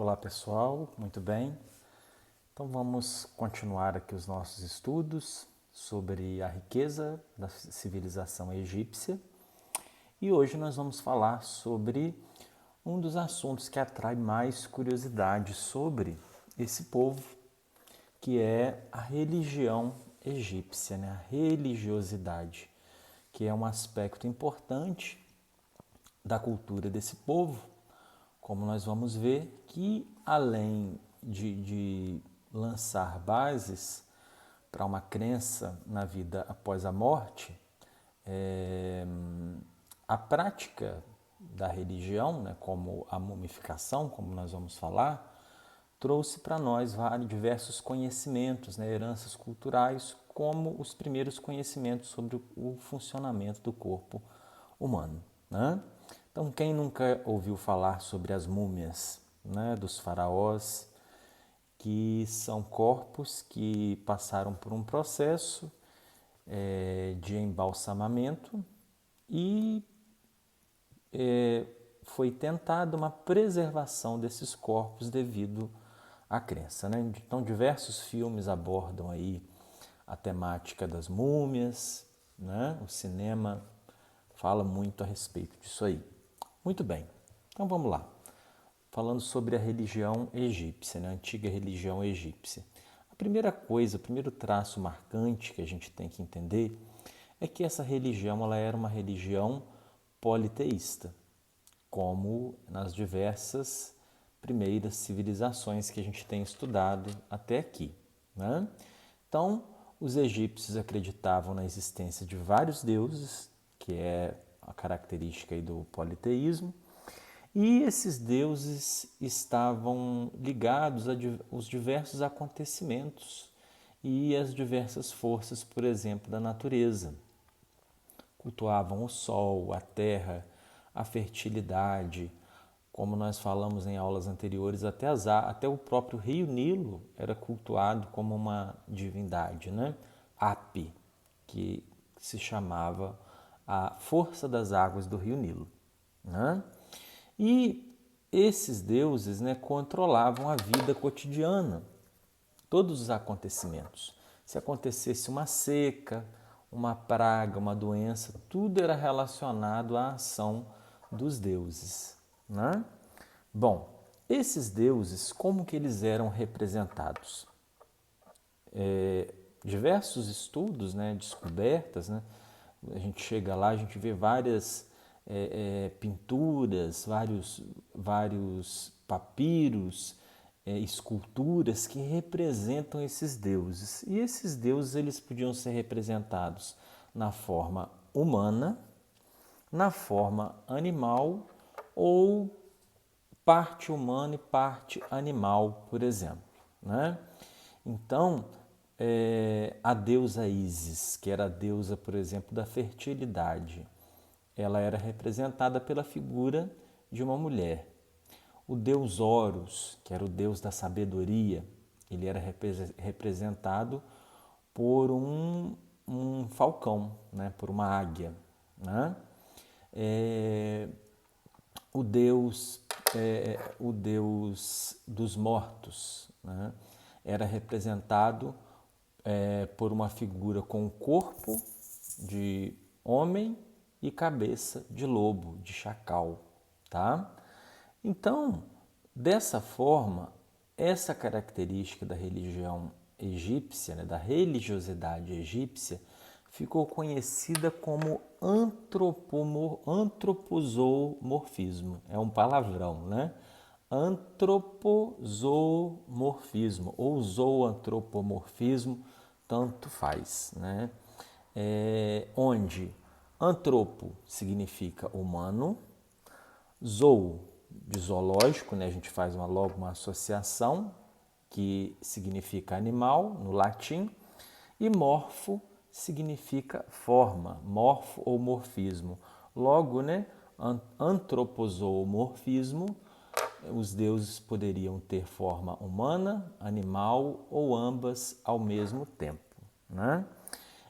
Olá pessoal, muito bem. Então vamos continuar aqui os nossos estudos sobre a riqueza da civilização egípcia. E hoje nós vamos falar sobre um dos assuntos que atrai mais curiosidade sobre esse povo, que é a religião egípcia, né? A religiosidade, que é um aspecto importante da cultura desse povo, como nós vamos ver que além de lançar bases para uma crença na vida após a morte, a prática da religião, né, como a mumificação, como nós vamos falar, trouxe para nós vários diversos conhecimentos, né, heranças culturais, como os primeiros conhecimentos sobre o funcionamento do corpo humano, né? Então, quem nunca ouviu falar sobre as múmias, né, dos faraós, que são corpos que passaram por um processo de embalsamamento e foi tentada uma preservação desses corpos devido à crença, né? Então, diversos filmes abordam aí a temática das múmias, né? O cinema fala muito a respeito disso aí. Muito bem, então vamos lá. Falando sobre a religião egípcia, né? A antiga religião egípcia. A primeira coisa, o primeiro traço marcante que a gente tem que entender é que essa religião ela era uma religião politeísta, como nas diversas primeiras civilizações que a gente tem estudado até aqui, né? Então, os egípcios acreditavam na existência de vários deuses, que é a característica aí do politeísmo, e esses deuses estavam ligados aos diversos acontecimentos e às diversas forças, por exemplo, da natureza. Cultuavam o sol, a terra, a fertilidade, como nós falamos em aulas anteriores, até o próprio rio Nilo era cultuado como uma divindade, né? Api, que se chamava a força das águas do rio Nilo, né? E esses deuses, né, controlavam a vida cotidiana, todos os acontecimentos. Se acontecesse uma seca, uma praga, uma doença, tudo era relacionado à ação dos deuses, né? Bom, esses deuses, como que eles eram representados? Diversos estudos, né, descobertas, né, a gente chega lá, a gente vê várias pinturas, vários papiros, esculturas que representam esses deuses. E esses deuses eles podiam ser representados na forma humana, na forma animal ou parte humana e parte animal, por exemplo, né? Então, a deusa Ísis, que era a deusa, por exemplo, da fertilidade, ela era representada pela figura de uma mulher. O deus Horus, que era o deus da sabedoria, ele era representado por um falcão, né? Por uma águia, né? O deus dos mortos, né? Era representado por uma figura com o corpo de homem e cabeça de lobo, de chacal, tá? Então, dessa forma, essa característica da religião egípcia, né, da religiosidade egípcia, ficou conhecida como antropozoomorfismo. É um palavrão, né? Antropozoomorfismo ou zoantropomorfismo, tanto faz, né? Onde antropo significa humano, zoo de zoológico, né? A gente faz logo uma associação que significa animal no latim, e morfo significa forma, morfo ou morfismo. Logo, né, antropozoomorfismo, os deuses poderiam ter forma humana, animal ou ambas ao mesmo tempo, né?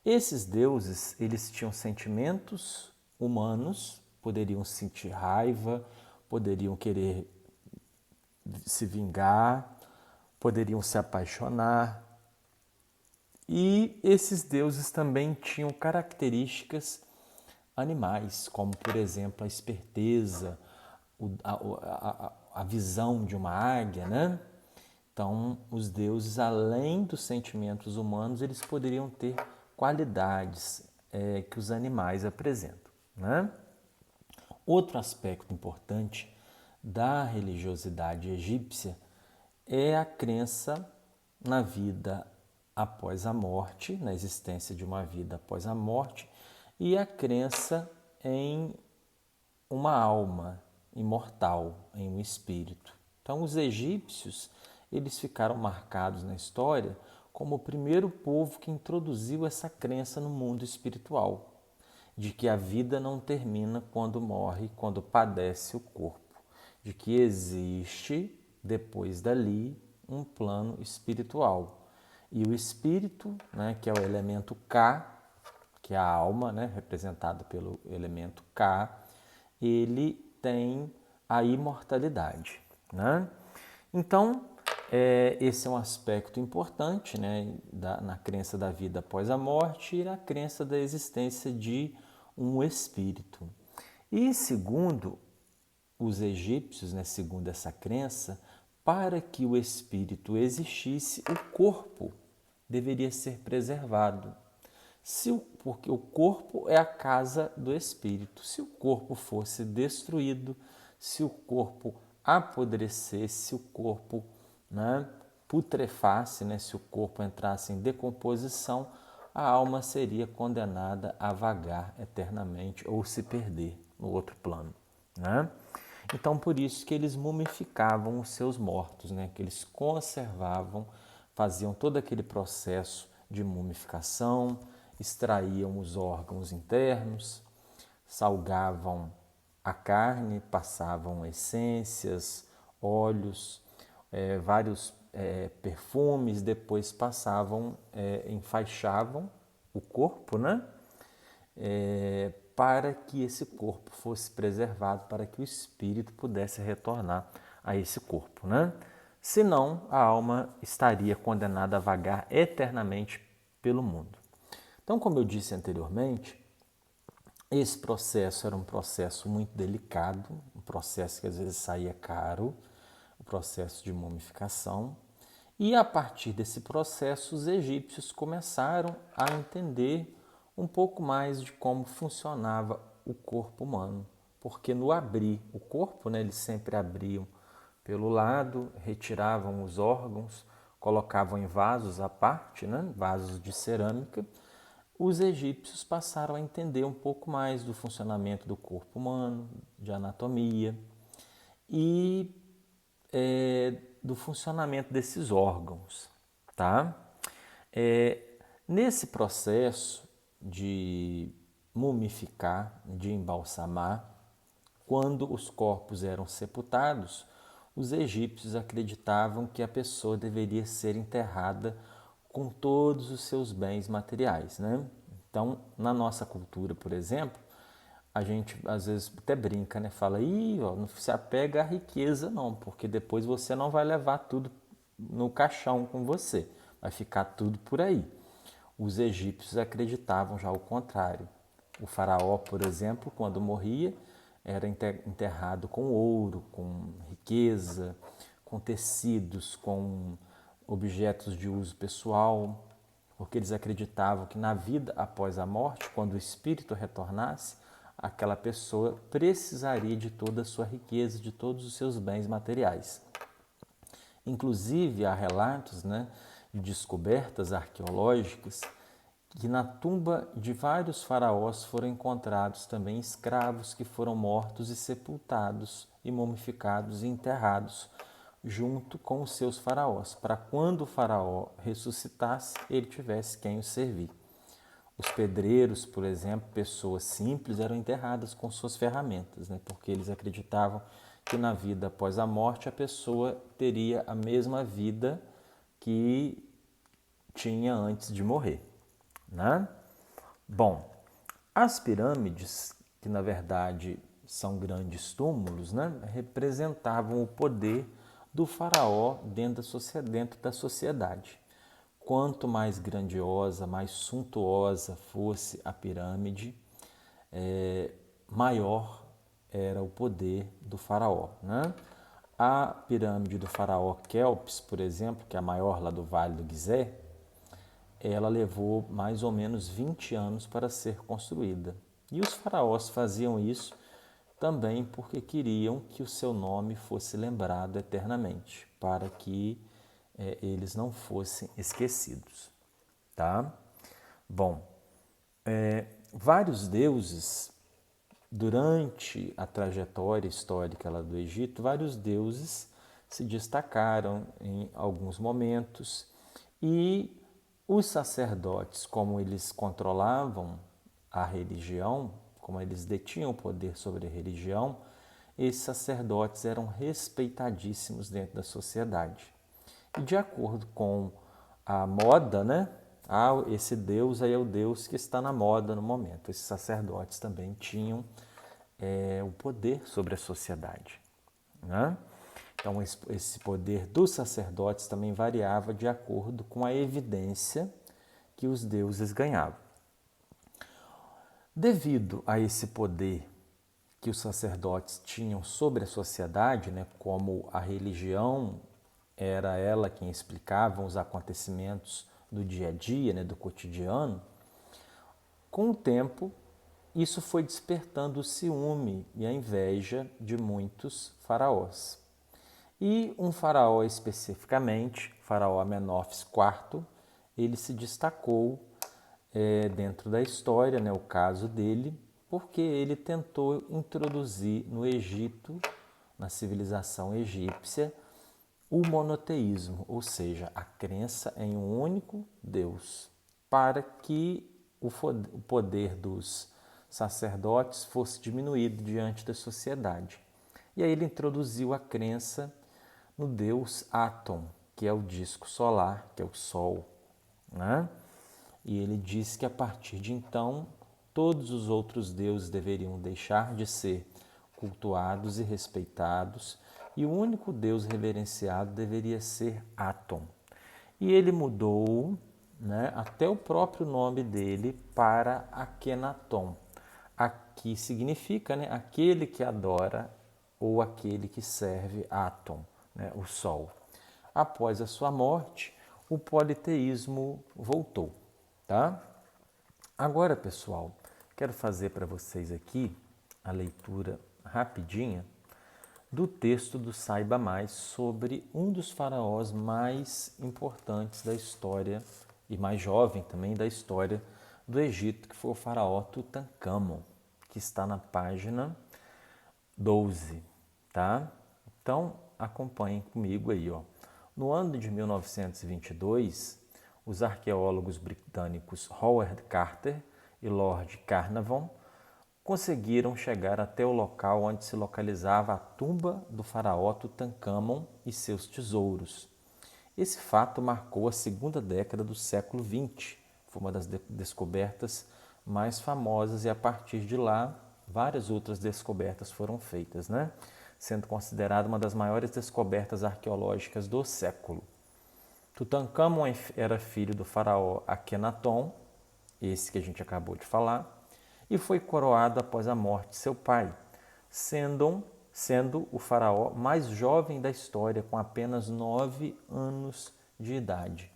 Esses deuses, eles tinham sentimentos humanos, poderiam sentir raiva, poderiam querer se vingar, poderiam se apaixonar. E esses deuses também tinham características animais, como, por exemplo, a esperteza, a visão de uma águia, né? Então, os deuses, além dos sentimentos humanos, eles poderiam ter qualidades que os animais apresentam, né? Outro aspecto importante da religiosidade egípcia é a crença na vida após a morte, na existência de uma vida após a morte, e a crença em uma alma imortal, em um espírito. Então, os egípcios, eles ficaram marcados na história como o primeiro povo que introduziu essa crença no mundo espiritual, de que a vida não termina quando morre, quando padece o corpo, de que existe, depois dali, um plano espiritual. E o espírito, né, que é o elemento K, que é a alma, né, representada pelo elemento K, ele tem a imortalidade, né? Então, esse é um aspecto importante, né, na crença da vida após a morte e na crença da existência de um espírito. E segundo os egípcios, né, segundo essa crença, para que o espírito existisse, o corpo deveria ser preservado. Porque o corpo é a casa do espírito. Se o corpo fosse destruído, se o corpo apodrecesse, se o corpo, né, putrefasse, né, se o corpo entrasse em decomposição, a alma seria condenada a vagar eternamente ou se perder no outro plano, né? Então, por isso que eles mumificavam os seus mortos, né? Que eles conservavam, faziam todo aquele processo de mumificação, extraíam os órgãos internos, salgavam a carne, passavam essências, óleos, vários perfumes, depois passavam, enfaixavam o corpo, né? Para que esse corpo fosse preservado, para que o espírito pudesse retornar a esse corpo, né? Senão, a alma estaria condenada a vagar eternamente pelo mundo. Então, como eu disse anteriormente, esse processo era um processo muito delicado, um processo que às vezes saía caro, o processo de mumificação. E a partir desse processo, os egípcios começaram a entender um pouco mais de como funcionava o corpo humano. Porque no abrir o corpo, né, eles sempre abriam pelo lado, retiravam os órgãos, colocavam em vasos à parte, né, vasos de cerâmica. Os egípcios passaram a entender um pouco mais do funcionamento do corpo humano, de anatomia e do funcionamento desses órgãos, tá? Nesse processo de mumificar, de embalsamar, quando os corpos eram sepultados, os egípcios acreditavam que a pessoa deveria ser enterrada com todos os seus bens materiais, né? Então, na nossa cultura, por exemplo, a gente às vezes até brinca, né? Fala, não se apega à riqueza não, porque depois você não vai levar tudo no caixão com você, vai ficar tudo por aí. Os egípcios acreditavam já o contrário. O faraó, por exemplo, quando morria, era enterrado com ouro, com riqueza, com tecidos, com objetos de uso pessoal, porque eles acreditavam que na vida após a morte, quando o espírito retornasse, aquela pessoa precisaria de toda a sua riqueza, de todos os seus bens materiais. Inclusive, há relatos, né, de descobertas arqueológicas que na tumba de vários faraós foram encontrados também escravos que foram mortos e sepultados e mumificados e enterrados junto com os seus faraós, para quando o faraó ressuscitasse, ele tivesse quem o servir. Os pedreiros, por exemplo, pessoas simples, eram enterradas com suas ferramentas, né? Porque eles acreditavam que na vida após a morte a pessoa teria a mesma vida que tinha antes de morrer, né? Bom, as pirâmides, que na verdade são grandes túmulos, né, representavam o poder do faraó dentro da sociedade. Quanto mais grandiosa, mais suntuosa fosse a pirâmide, maior era o poder do faraó, né? A pirâmide do faraó Quéops, por exemplo, que é a maior lá do Vale do Gizé, ela levou mais ou menos 20 anos para ser construída. E os faraós faziam isso também porque queriam que o seu nome fosse lembrado eternamente, para que eles não fossem esquecidos. Tá? Bom, vários deuses, durante a trajetória histórica lá do Egito, vários deuses se destacaram em alguns momentos e os sacerdotes, como eles controlavam a religião, como eles detinham o poder sobre a religião, esses sacerdotes eram respeitadíssimos dentro da sociedade. E de acordo com a moda, né? Esse Deus aí é o Deus que está na moda no momento. Esses sacerdotes também tinham o poder sobre a sociedade, né? Então, esse poder dos sacerdotes também variava de acordo com a evidência que os deuses ganhavam. Devido a esse poder que os sacerdotes tinham sobre a sociedade, né, como a religião era ela quem explicava os acontecimentos do dia a dia, né, do cotidiano, com o tempo isso foi despertando o ciúme e a inveja de muitos faraós. E um faraó especificamente, faraó Amenófis IV, ele se destacou dentro da história, né, o caso dele, porque ele tentou introduzir no Egito, na civilização egípcia, o monoteísmo, ou seja, a crença em um único Deus, para que o poder dos sacerdotes fosse diminuído diante da sociedade. E aí ele introduziu a crença no deus Atom, que é o disco solar, que é o Sol, né? E ele diz que a partir de então todos os outros deuses deveriam deixar de ser cultuados e respeitados, e o único deus reverenciado deveria ser Atom. E ele mudou, né, até o próprio nome dele para Akhenaton, que significa, né, aquele que adora ou aquele que serve Atom, né, o Sol. Após a sua morte, o politeísmo voltou. Tá? Agora, pessoal, quero fazer para vocês aqui a leitura rapidinha do texto do Saiba Mais sobre um dos faraós mais importantes da história e mais jovem também da história do Egito, que foi o faraó Tutancâmon, que está na página 12, tá? Então, acompanhem comigo aí, ó. No ano de 1922, os arqueólogos britânicos Howard Carter e Lord Carnarvon conseguiram chegar até o local onde se localizava a tumba do faraó Tutancâmon e seus tesouros. Esse fato marcou a segunda década do século XX. Foi uma das descobertas mais famosas e a partir de lá várias outras descobertas foram feitas, né? Sendo considerada uma das maiores descobertas arqueológicas do século. Tutancâmon era filho do faraó Akhenaton, esse que a gente acabou de falar, e foi coroado após a morte de seu pai, sendo o faraó mais jovem da história, com apenas 9 anos de idade.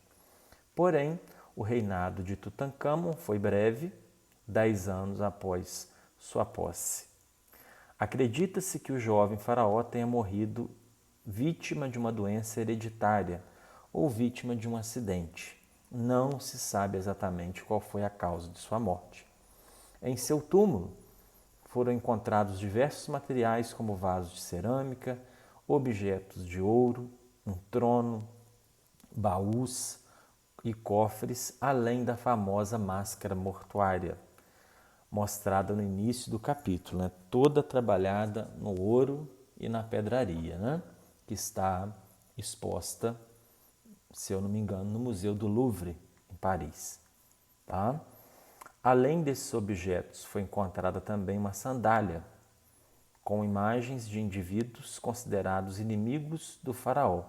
Porém, o reinado de Tutancâmon foi breve, 10 anos após sua posse. Acredita-se que o jovem faraó tenha morrido vítima de uma doença hereditária ou vítima de um acidente. Não se sabe exatamente qual foi a causa de sua morte. Em seu túmulo foram encontrados diversos materiais como vasos de cerâmica, objetos de ouro, um trono, baús e cofres, além da famosa máscara mortuária, mostrada no início do capítulo, né? Toda trabalhada no ouro e na pedraria, né? Que está exposta, se eu não me engano, no Museu do Louvre, em Paris. Tá? Além desses objetos, foi encontrada também uma sandália com imagens de indivíduos considerados inimigos do faraó.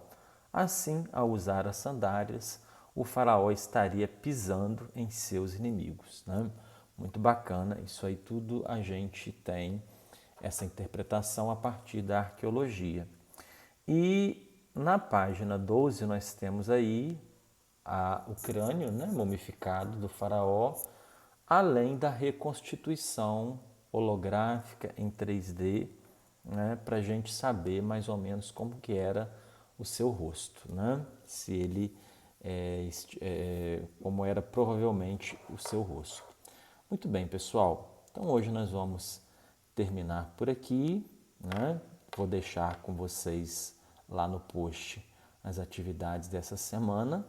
Assim, ao usar as sandálias, o faraó estaria pisando em seus inimigos, né? Muito bacana, isso aí tudo a gente tem essa interpretação a partir da arqueologia. E na página 12 nós temos aí o crânio, né, mumificado do faraó, além da reconstituição holográfica em 3D, né, para a gente saber mais ou menos como que era o seu rosto, né? Se ele como era provavelmente o seu rosto. Muito bem, pessoal. Então hoje nós vamos terminar por aqui, né? Vou deixar com vocês lá no post as atividades dessa semana.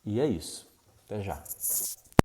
E é isso. Até já.